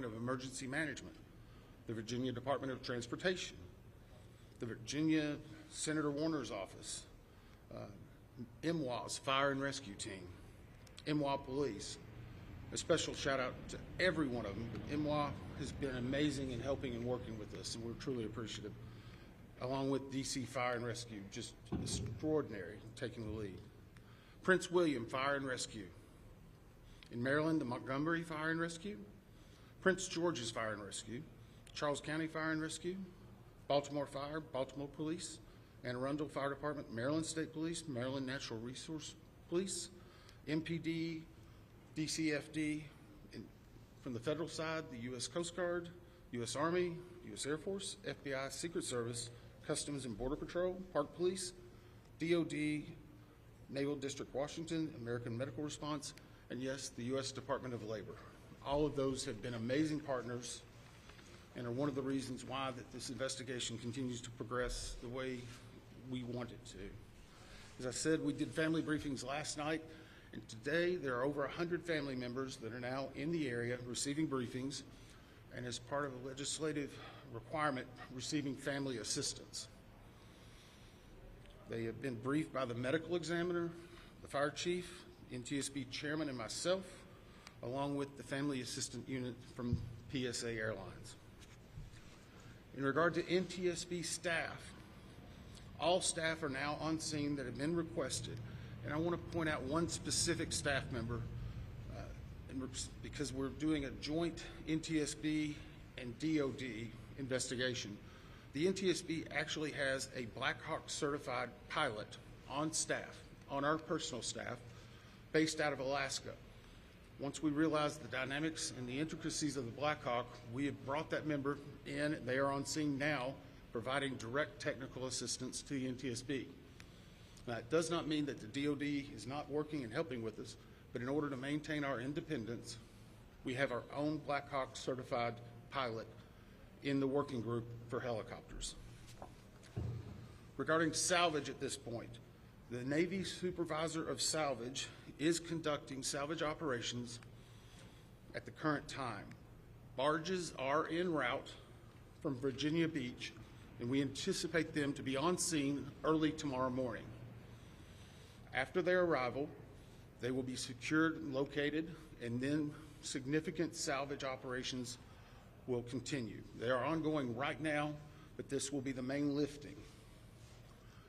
Department of Emergency Management, the Virginia Department of Transportation, the Virginia Senator Warner's office, MWA's Fire and Rescue Team, MWA Police. A special shout out to every one of them. MWA has been amazing in helping and working with us, and we're truly appreciative. Along with DC Fire and Rescue, just extraordinary taking the lead. Prince William Fire and Rescue. In Maryland, the Montgomery Fire and Rescue, Prince George's Fire and Rescue, Charles County Fire and Rescue, Baltimore Fire, Baltimore Police, Anne Arundel Fire Department, Maryland State Police, Maryland Natural Resource Police, MPD, DCFD, from the federal side, the U.S. Coast Guard, U.S. Army, U.S. Air Force, FBI, Secret Service, Customs and Border Patrol, Park Police, DOD, Naval District Washington, American Medical Response, and yes, the U.S. Department of Labor. All of those have been amazing partners and are one of the reasons why that this investigation continues to progress the way we want it to. As I said, we did family briefings last night, and today there are over 100 family members that are now in the area receiving briefings, and as part of a legislative requirement, receiving family assistance. They have been briefed by the medical examiner, the fire chief, NTSB chairman, and myself, along with the family assistant unit from PSA Airlines. In regard to NTSB staff, all staff are now on scene that have been requested, and I want to point out one specific staff member because we're doing a joint NTSB and DOD investigation. The NTSB actually has a Black Hawk certified pilot on staff, on our personal staff, based out of Alaska. Once we realized the dynamics and the intricacies of the Black Hawk, we have brought that member in. They are on scene now, providing direct technical assistance to the NTSB. Now, it does not mean that the DOD is not working and helping with us, but in order to maintain our independence, we have our own Black Hawk certified pilot in the working group for helicopters. Regarding salvage at this point, the Navy Supervisor of Salvage is conducting salvage operations at the current time. Barges are en route from Virginia Beach, and we anticipate them to be on scene early tomorrow morning. After their arrival, they will be secured and located, and then significant salvage operations will continue. They are ongoing right now, but this will be the main lifting.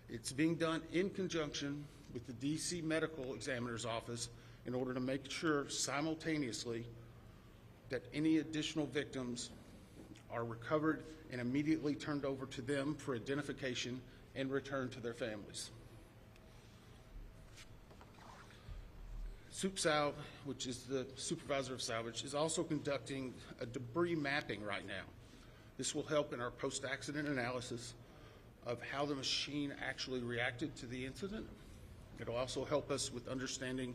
It's being done in conjunction with the DC Medical Examiner's Office in order to make sure simultaneously that any additional victims are recovered and immediately turned over to them for identification and returned to their families. SupSalv, which is the supervisor of salvage, is also conducting a debris mapping right now. This will help in our post-accident analysis of how the machine actually reacted to the incident. It'll also help us with understanding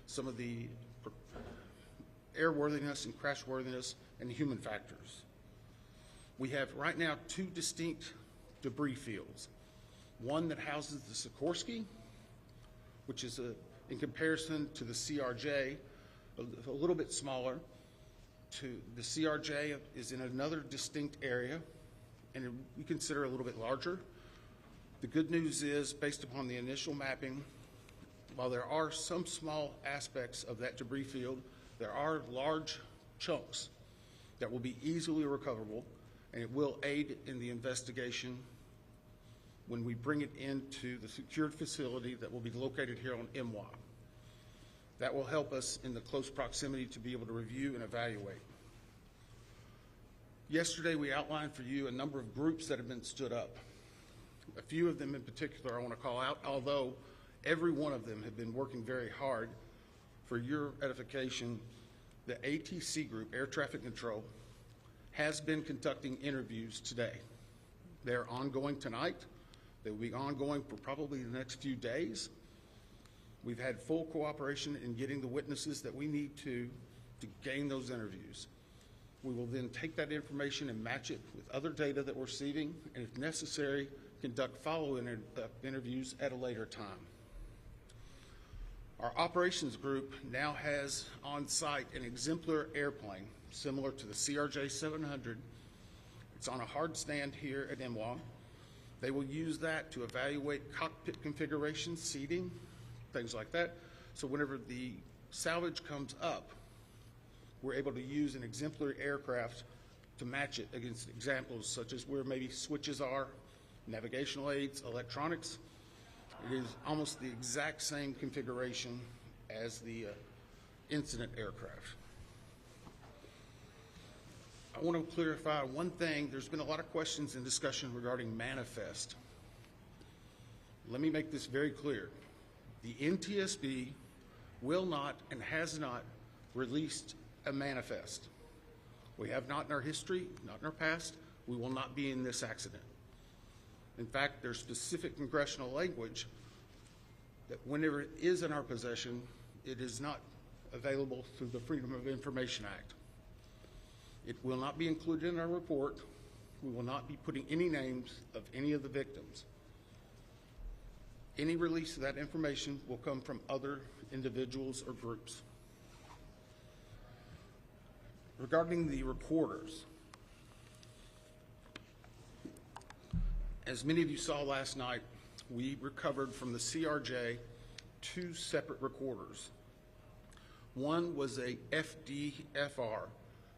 some of the airworthiness and crashworthiness and human factors. We have right now two distinct debris fields. One that houses the Sikorsky, which is in comparison to the CRJ, a little bit smaller. The CRJ is in another distinct area, and we consider a little bit larger. The good news is, based upon the initial mapping, while there are some small aspects of that debris field, there are large chunks that will be easily recoverable, and it will aid in the investigation when we bring it into the secured facility that will be located here on MWA. That will help us in the close proximity to be able to review and evaluate. Yesterday, we outlined for you a number of groups that have been stood up. A few of them in particular I want to call out, although every one of them have been working very hard. For your edification, the ATC group, Air Traffic Control, has been conducting interviews today. They're ongoing tonight. They will be ongoing for probably the next few days. We've had full cooperation in getting the witnesses that we need to gain those interviews. We will then take that information and match it with other data that we're receiving, and if necessary, conduct follow-up interviews at a later time. Our operations group now has on site an exemplar airplane similar to the CRJ 700. It's on a hard stand here at MWA. They will use that to evaluate cockpit configuration, seating, things like that. So whenever the salvage comes up, we're able to use an exemplary aircraft to match it against examples such as where maybe switches are, navigational aids, electronics. It is almost the exact same configuration as the incident aircraft. I want to clarify one thing. There's been a lot of questions and discussion regarding manifest. Let me make this very clear. The NTSB will not and has not released a manifest. We have not in our history, not in our past. We will not be in this accident. In fact, there's specific congressional language that whenever it is in our possession, it is not available through the Freedom of Information Act. It will not be included in our report. We will not be putting any names of any of the victims. Any release of that information will come from other individuals or groups. Regarding the recorders, as many of you saw last night, we recovered from the CRJ 2 separate recorders. One was a FDFR,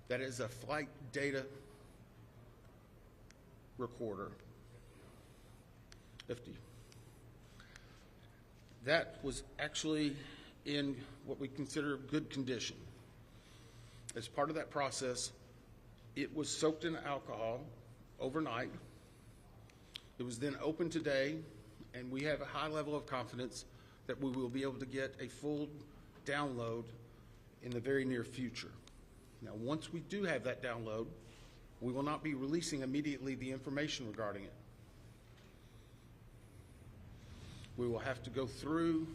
that is a flight data recorder. FD. That was actually in what we consider good condition. As part of that process, it was soaked in alcohol overnight. It was then opened today, and we have a high level of confidence that we will be able to get a full download in the very near future. Now, once we do have that download, we will not be releasing immediately the information regarding it. We will have to go through,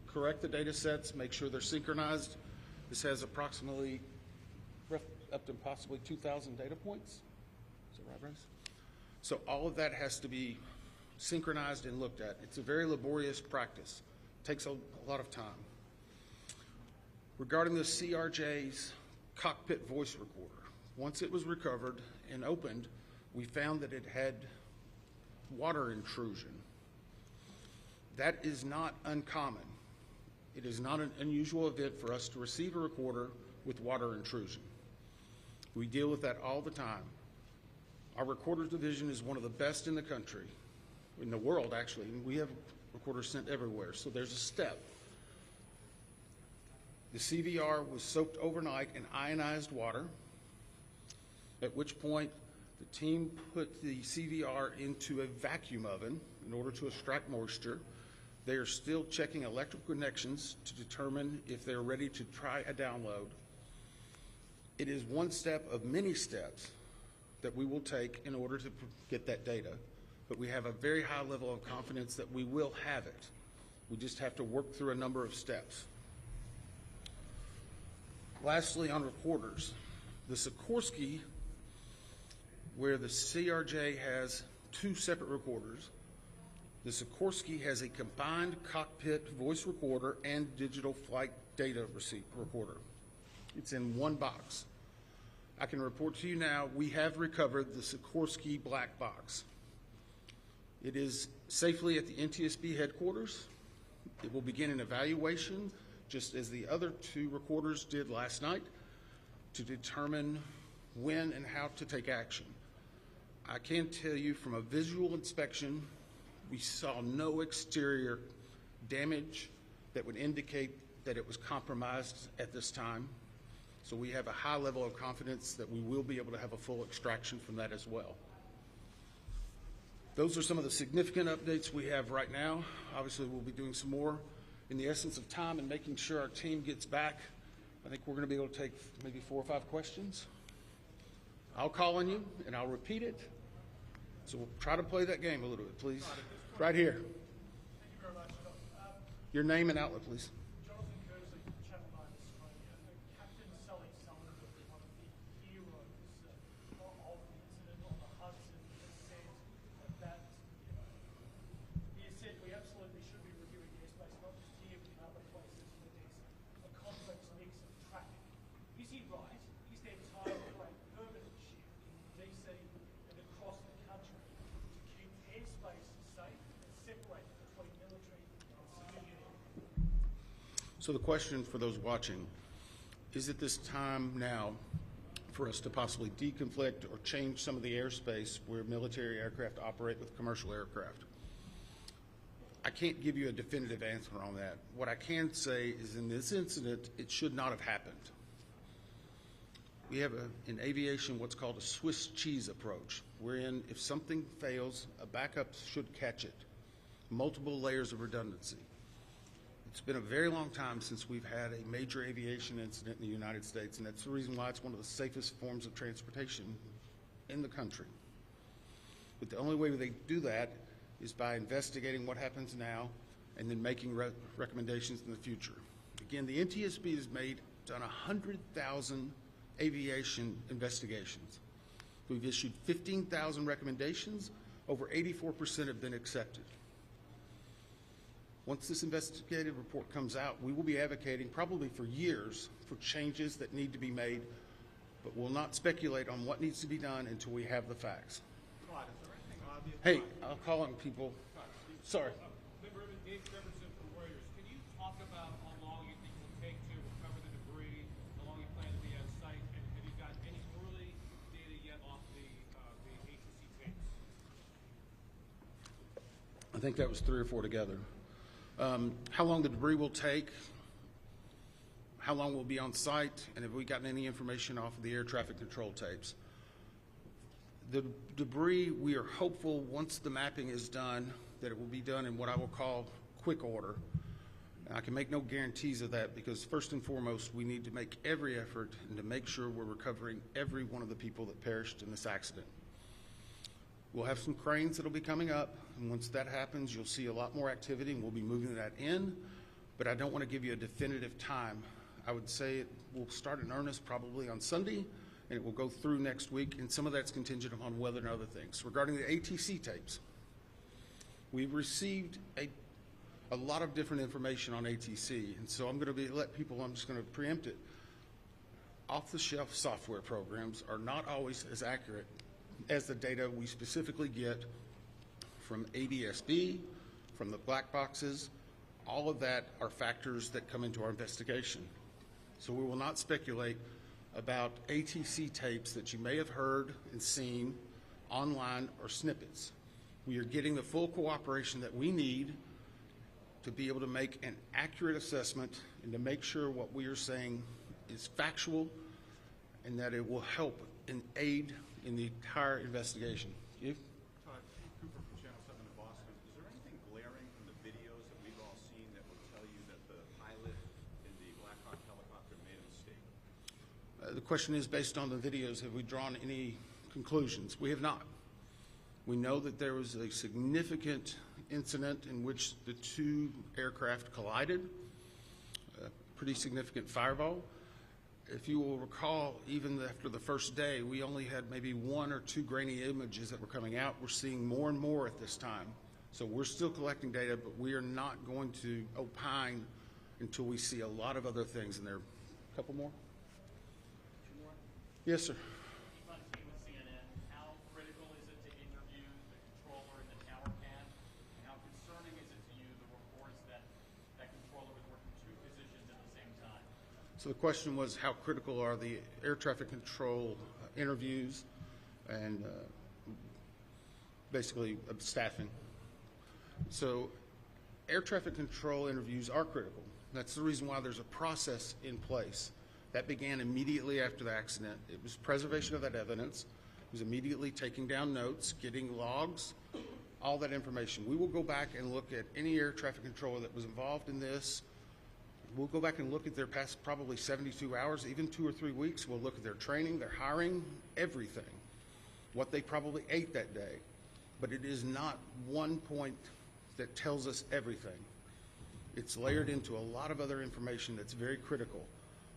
correct the data sets, make sure they're synchronized. This has approximately up to possibly 2,000 data points. Is that right, Bryce? So all of that has to be synchronized and looked at. It's a very laborious practice. It takes a lot of time. Regarding the CRJ's cockpit voice recorder, once it was recovered and opened, we found that it had water intrusion. That is not uncommon. It is not an unusual event for us to receive a recorder with water intrusion. We deal with that all the time. Our recorders division is one of the best in the country, in the world actually, and we have recorders sent everywhere, so there's a step. The CVR was soaked overnight in ionized water, at which point the team put the CVR into a vacuum oven in order to extract moisture. They are still checking electrical connections to determine if they're ready to try a download. It is one step of many steps that we will take in order to get that data, but we have a very high level of confidence that we will have it. We just have to work through a number of steps. Lastly, on recorders, the Sikorsky, where the CRJ has 2 separate recorders, the Sikorsky has a combined cockpit voice recorder and digital flight data receipt recorder. It's in one box. I can report to you now, we have recovered the Sikorsky black box. It is safely at the NTSB headquarters. It will begin an evaluation, just as the other 2 recorders did last night, to determine when and how to take action. I can tell you from a visual inspection, we saw no exterior damage that would indicate that it was compromised at this time. So we have a high level of confidence that we will be able to have a full extraction from that as well. Those are some of the significant updates we have right now. Obviously, we'll be doing some more in the essence of time and making sure our team gets back. I think we're going to be able to take maybe 4 or 5 questions. I'll call on you and I'll repeat it. So we'll try to play that game a little bit, please. Right here. Thank you very much. Your name and outlet, please. Jonathan Kersley, Channel 9 Australia. Captain Sully Sullivan was one of the heroes of the incident on the Hudson that said that he said we absolutely should be reviewing airspace, not just here but in other places So the question for those watching, is it this time now for us to possibly deconflict or change some of the airspace where military aircraft operate with commercial aircraft? I can't give you a definitive answer on that. What I can say is in this incident, it should not have happened. We have in aviation what's called a Swiss cheese approach, wherein if something fails, a backup should catch it. Multiple layers of redundancy. It's been a very long time since we've had a major aviation incident in the United States, and that's the reason why it's one of the safest forms of transportation in the country. But the only way they do that is by investigating what happens now and then making recommendations in the future. Again, the NTSB has done 100,000 aviation investigations. We've issued 15,000 recommendations. Over 84% have been accepted. Once this investigative report comes out, we will be advocating probably for years for changes that need to be made, but we'll not speculate on what needs to be done until we have the facts. Todd, is there anything obvious? Hey, I'll call on people. Sorry. Dave Jefferson from Reuters. Can you talk about how long you think it will take to recover the debris, how long you plan to be on site, and have you got any early data yet off the ATC tapes? I think that was 3 or 4 together. How long the debris will take, how long we'll be on site, and have we gotten any information off of the air traffic control tapes. The debris, we are hopeful once the mapping is done that it will be done in what I will call quick order. And I can make no guarantees of that because first and foremost, we need to make every effort and to make sure we're recovering every one of the people that perished in this accident. We'll have some cranes that'll be coming up, and once that happens, you'll see a lot more activity, and we'll be moving that in, but I don't want to give you a definitive time. I would say it will start in earnest probably on Sunday, and it will go through next week, and some of that's contingent upon weather and other things. Regarding the ATC tapes, we've received a lot of different information on ATC, and so I'm just going to preempt it. Off-the-shelf software programs are not always as accurate as the data we specifically get from NTSB, from the black boxes. All of that are factors that come into our investigation. So we will not speculate about ATC tapes that you may have heard and seen online or snippets. We are getting the full cooperation that we need to be able to make an accurate assessment and to make sure what we are saying is factual and that it will help and aid in the entire investigation. You? Todd, Cooper from Channel 7 in Boston. Is there anything glaring from the videos that we've all seen that will tell you that the pilot in the Black Hawk helicopter made a mistake? The question is, based on the videos, have we drawn any conclusions? We have not. We know that there was a significant incident in which the 2 aircraft collided, a pretty significant fireball. If you will recall, even after the first day, we only had maybe 1 or 2 grainy images that were coming out. We're seeing more and more at this time. So we're still collecting data, but we are not going to opine until we see a lot of other things in there. A couple more? 2 more. Yes, sir. Keep on team with CNN. How critical is it to interview the controller in the tower pad? And how concerning is it to you, the reports that that controller was working 2 positions at the same time? So the question was, how critical are the air traffic control interviews and basically staffing? So air traffic control interviews are critical. That's the reason why there's a process in place. That began immediately after the accident. It was preservation of that evidence. It was immediately taking down notes, getting logs, all that information. We will go back and look at any air traffic controller that was involved in this. We'll go back and look at their past probably 72 hours, even 2 or 3 weeks. We'll look at their training, their hiring, everything, what they probably ate that day. But it is not one point that tells us everything. It's layered into a lot of other information that's very critical.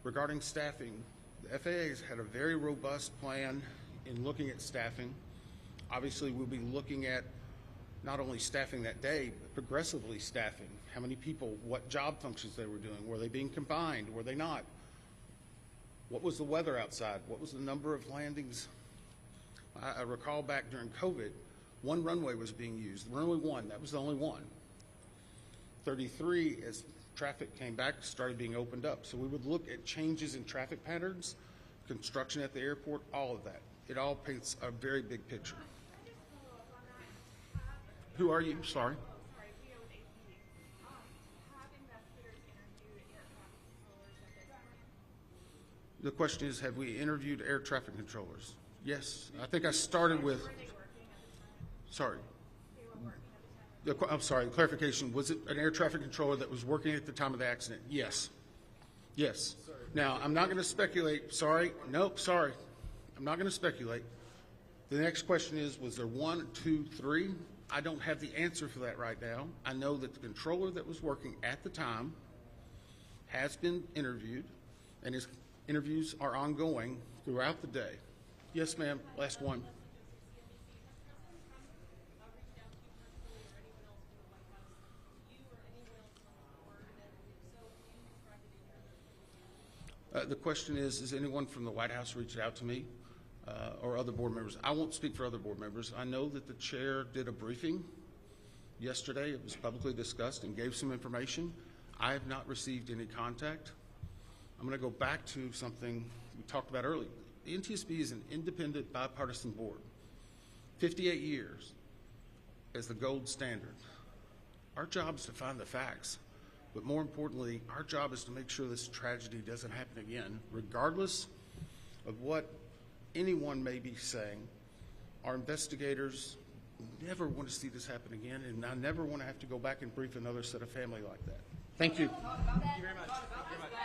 Regarding staffing, the FAA has had a very robust plan in looking at staffing. Obviously, we'll be looking at not only staffing that day, but progressively staffing. How many people, what job functions they were doing. Were they being combined? Were they not? What was the weather outside? What was the number of landings? I recall back during COVID, 1 runway was being used. Runway 1, that was the only one. 33, as traffic came back, started being opened up. So we would look at changes in traffic patterns, construction at the airport, all of that. It all paints a very big picture. Who are you? Sorry. The question is, have we interviewed air traffic controllers? Yes. I think I started with, sorry. I'm sorry, clarification. Was it an air traffic controller that was working at the time of the accident? Yes. Yes. Now, I'm not going to speculate. Sorry. Nope, sorry. I'm not going to speculate. The next question is, was there 1, 2, 3? I don't have the answer for that right now. I know that the controller that was working at the time has been interviewed, and his interviews are ongoing throughout the day. Yes, ma'am. Last one. The question is, has anyone from the White House reached out to me or other board members? I won't speak for other board members. I know that the chair did a briefing yesterday. It was publicly discussed and gave some information. I have not received any contact. I'm going to go back to something we talked about earlier. The NTSB is an independent, bipartisan board. 58 years as the gold standard. Our job is to find the facts. But more importantly, our job is to make sure this tragedy doesn't happen again, regardless of what anyone may be saying. Our investigators never want to see this happen again, and I never want to have to go back and brief another set of family like that. Thank you. Thank you very much. Thank you very much.